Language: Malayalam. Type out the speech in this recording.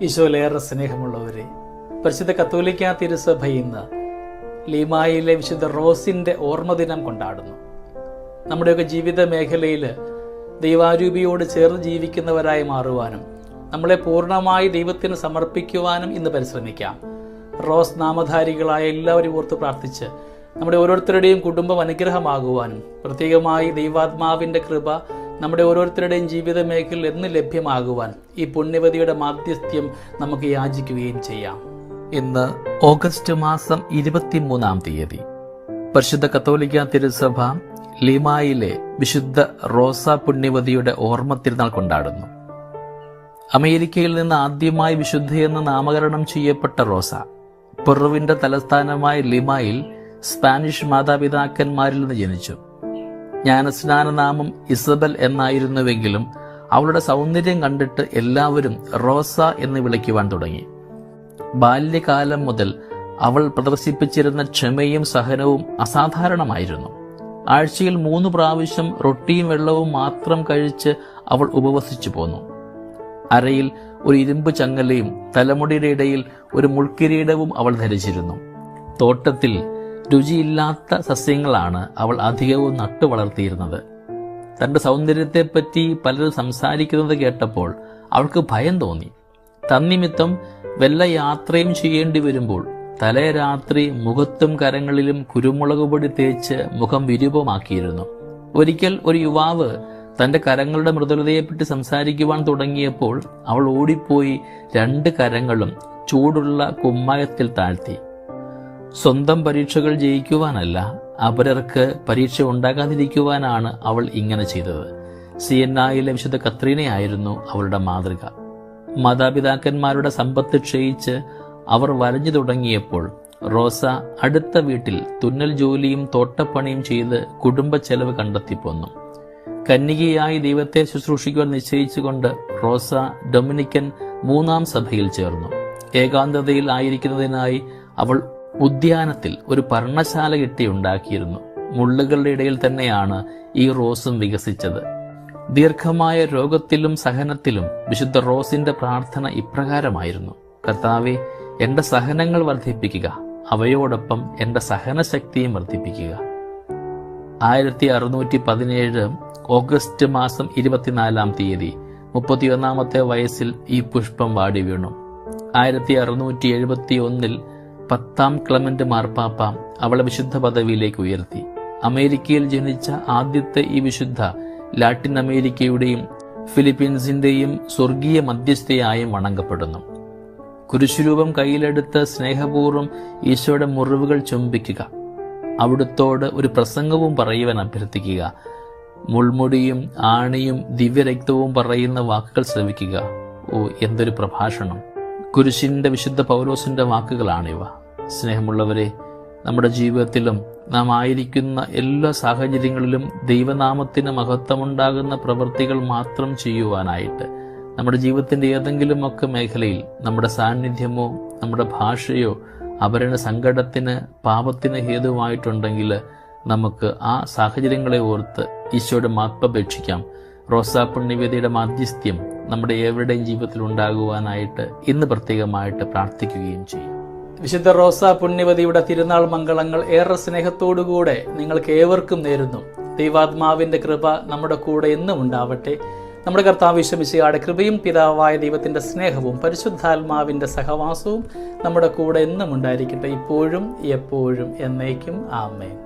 ഈശോയിലേറെ സ്നേഹമുള്ളവരെ, പരിശുദ്ധ കത്തോലിക്കാ തിരുസഭ ഇന്ന് ലീമായിലെ വിശുദ്ധ റോസിൻ്റെ ഓർമ്മദിനം കൊണ്ടാടുന്നു. നമ്മുടെയൊക്കെ ജീവിത മേഖലയിൽ ദൈവാരൂപിയോട് ചേർന്ന് ജീവിക്കുന്നവരായി മാറുവാനും നമ്മളെ പൂർണ്ണമായി ദൈവത്തിന് സമർപ്പിക്കുവാനും ഇന്ന് പരിശ്രമിക്കാം. റോസ് നാമധാരികളായ എല്ലാവരും ഓർത്ത് പ്രാർത്ഥിച്ച് നമ്മുടെ ഓരോരുത്തരുടെയും കുടുംബം അനുഗ്രഹമാകുവാനും പ്രത്യേകമായി ദൈവാത്മാവിൻ്റെ കൃപ നമ്മുടെ ഓരോരുത്തരുടെയും ജീവിത മേഖലയിൽ എന്ന് ലഭ്യമാകുവാൻ ഈ പുണ്യവതിയുടെ മാധ്യസ്ഥ്യം നമുക്ക് യാചിക്കുകയും ചെയ്യാം. ഇന്ന് ഓഗസ്റ്റ് മാസം 23-ാം തീയതി പരിശുദ്ധ കത്തോലിക്കാ തിരുസഭ ലീമായിലെ വിശുദ്ധ റോസ പുണ്യവതിയുടെ ഓർമ്മ തിരുനാൾ കൊണ്ടാടുന്നു. അമേരിക്കയിൽ നിന്ന് ആദ്യമായി വിശുദ്ധയെന്ന് നാമകരണം ചെയ്യപ്പെട്ട റോസ പെറുവിന്റെ തലസ്ഥാനമായ ലിമായിൽ സ്പാനിഷ് മാതാപിതാക്കന്മാരിൽ നിന്ന് ജനിച്ചു. ജ്ഞാനസ്നാന നാമം ഇസബൽ എന്നായിരുന്നുവെങ്കിലും അവളുടെ സൗന്ദര്യം കണ്ടിട്ട് എല്ലാവരും റോസ എന്ന് വിളിക്കുവാൻ തുടങ്ങി. ബാല്യകാലം മുതൽ അവൾ പ്രദർശിപ്പിച്ചിരുന്ന ക്ഷമയും സഹനവും അസാധാരണമായിരുന്നു. ആഴ്ചയിൽ 3 പ്രാവശ്യം റൊട്ടിയും വെള്ളവും മാത്രം കഴിച്ച് അവൾ ഉപവസിച്ചു പോന്നു. അരയിൽ ഒരു ഇരുമ്പ് ചങ്ങലയും തലമുടിയുടെ ഇടയിൽ ഒരു മുൾക്കിരീടവും അവൾ ധരിച്ചിരുന്നു. തോട്ടത്തിൽ രുചിയില്ലാത്ത സസ്യങ്ങളാണ് അവൾ അധികവും നട്ടു വളർത്തിയിരുന്നത്. തന്റെ സൗന്ദര്യത്തെപ്പറ്റി പലരും സംസാരിക്കുന്നത് കേട്ടപ്പോൾ അവൾക്ക് ഭയം തോന്നി. തന്നിമിത്തം വല്ല യാത്രയും ചെയ്യേണ്ടി വരുമ്പോൾ തലേ രാത്രി മുഖത്തും കരങ്ങളിലും കുരുമുളക് പൊടി തേച്ച് മുഖം വിരൂപമാക്കിയിരുന്നു. ഒരിക്കൽ ഒരു യുവാവ് തന്റെ കരങ്ങളുടെ മൃദുലതയെപ്പറ്റി സംസാരിക്കുവാൻ തുടങ്ങിയപ്പോൾ അവൾ ഓടിപ്പോയി 2 കരങ്ങളും ചൂടുള്ള കുമ്മായത്തിൽ താഴ്ത്തി. സ്വന്തം പരീക്ഷകൾ ജയിക്കുവാനല്ല, അപരർക്ക് പരീക്ഷ ഉണ്ടാകാതിരിക്കുവാനാണ് അവൾ ഇങ്ങനെ ചെയ്തത്. സിയന്നായിലെ വിശുദ്ധ കത്രീനയായിരുന്നു അവളുടെ മാതൃക. മാതാപിതാക്കന്മാരുടെ സമ്പത്ത് ക്ഷയിച്ച് അവർ വരഞ്ഞു തുടങ്ങിയപ്പോൾ റോസ അടുത്ത വീട്ടിൽ തുന്നൽ ജോലിയും തോട്ടപ്പണിയും ചെയ്ത് കുടുംബ ചെലവ് കണ്ടെത്തിപ്പോന്നു. കന്യകയായി ദൈവത്തെ ശുശ്രൂഷിക്കുവാൻ നിശ്ചയിച്ചുകൊണ്ട് റോസ ഡൊമിനിക്കൻ 3-ാം സഭയിൽ ചേർന്നു. ഏകാന്തതയിൽ ആയിരിക്കുന്നതിനായി അവൾ ഉദ്യാനത്തിൽ ഒരു പർണശാല കെട്ടിയുണ്ടാക്കിയിരുന്നു. മുള്ളുകളുടെ ഇടയിൽ തന്നെയാണ് ഈ റോസും വികസിച്ചത്. ദീർഘമായ രോഗത്തിലും സഹനത്തിലും വിശുദ്ധ റോസിന്റെ പ്രാർത്ഥന ഇപ്രകാരമായിരുന്നു: കർത്താവേ, എന്റെ സഹനങ്ങൾ വർദ്ധിപ്പിക്കുക, അവയോടൊപ്പം എന്റെ സഹനശക്തിയും വർദ്ധിപ്പിക്കുക. 1617 ഓഗസ്റ്റ് മാസം 24-ാം തീയതി 31-ാമത്തെ വയസ്സിൽ ഈ പുഷ്പം വാടി വീണു. 1671 10-ാം ക്ലെമന്റ് മാർപ്പാപ്പ അവളെ വിശുദ്ധ പദവിയിലേക്ക് ഉയർത്തി. അമേരിക്കയിൽ ജനിച്ച ആദ്യത്തെ ഈ വിശുദ്ധ ലാറ്റിൻ അമേരിക്കയുടെയും ഫിലിപ്പീൻസിന്റെയും സ്വർഗീയ മധ്യസ്ഥയായും വണങ്ങപ്പെടുന്നു. കുരിശുരൂപം കയ്യിലെടുത്ത് സ്നേഹപൂർവ്വം ഈശോയുടെ മുറിവുകൾ ചുംബിക്കുക, അവിടുത്തോട് ഒരു പ്രസംഗവും പറയുവാൻ അഭ്യർത്ഥിക്കുക, മുൾമുടിയും ആണിയും ദിവ്യരക്തവും പറയുന്ന വാക്കുകൾ ശ്രവിക്കുക. ഓ, എന്തൊരു പ്രഭാഷണം! കുരിശിന്റെ വിശുദ്ധ പൗലോസിന്റെ വാക്കുകളാണിവ. സ്നേഹമുള്ളവരെ, നമ്മുടെ ജീവിതത്തിലും നാം ആയിരിക്കുന്ന എല്ലാ സാഹചര്യങ്ങളിലും ദൈവനാമത്തിന് മഹത്വമുണ്ടാകുന്ന പ്രവൃത്തികൾ മാത്രം ചെയ്യുവാനായിട്ട് നമ്മുടെ ജീവിതത്തിന്റെ ഏതെങ്കിലുമൊക്കെ മേഖലയിൽ നമ്മുടെ സാന്നിധ്യമോ നമ്മുടെ ഭാഷയോ അവരുടെ സങ്കടത്തിന് പാപത്തിന് ഹേതുവായിട്ടുണ്ടെങ്കിൽ നമുക്ക് ആ സാഹചര്യങ്ങളെ ഓർത്ത് ഈശോയുടെ മാപ്പപേക്ഷിക്കാം. റോസാ പുണ്യവതിയുടെ മാധ്യസ്ഥ്യം നമ്മുടെ ഏവരുടെയും ജീവിതത്തിൽ ഉണ്ടാകുവാനായിട്ട് ഇന്ന് പ്രത്യേകമായിട്ട് പ്രാർത്ഥിക്കുകയും ചെയ്യും. വിശുദ്ധ റോസാ പുണ്യവതിയുടെ തിരുനാൾ മംഗളങ്ങൾ ഏറെ സ്നേഹത്തോടുകൂടെ നിങ്ങൾക്ക് ഏവർക്കും നേരുന്നു. ദൈവാത്മാവിന്റെ കൃപ നമ്മുടെ കൂടെ എന്നും ഉണ്ടാവട്ടെ. നമ്മുടെ കർത്താവ് യേശു മിശിഹായുടെ കൃപയും പിതാവായ ദൈവത്തിന്റെ സ്നേഹവും പരിശുദ്ധാത്മാവിന്റെ സഹവാസവും നമ്മുടെ കൂടെ എന്നും ഉണ്ടായിരിക്കട്ടെ, ഇപ്പോഴും എപ്പോഴും എന്നേക്കും. ആമേൻ.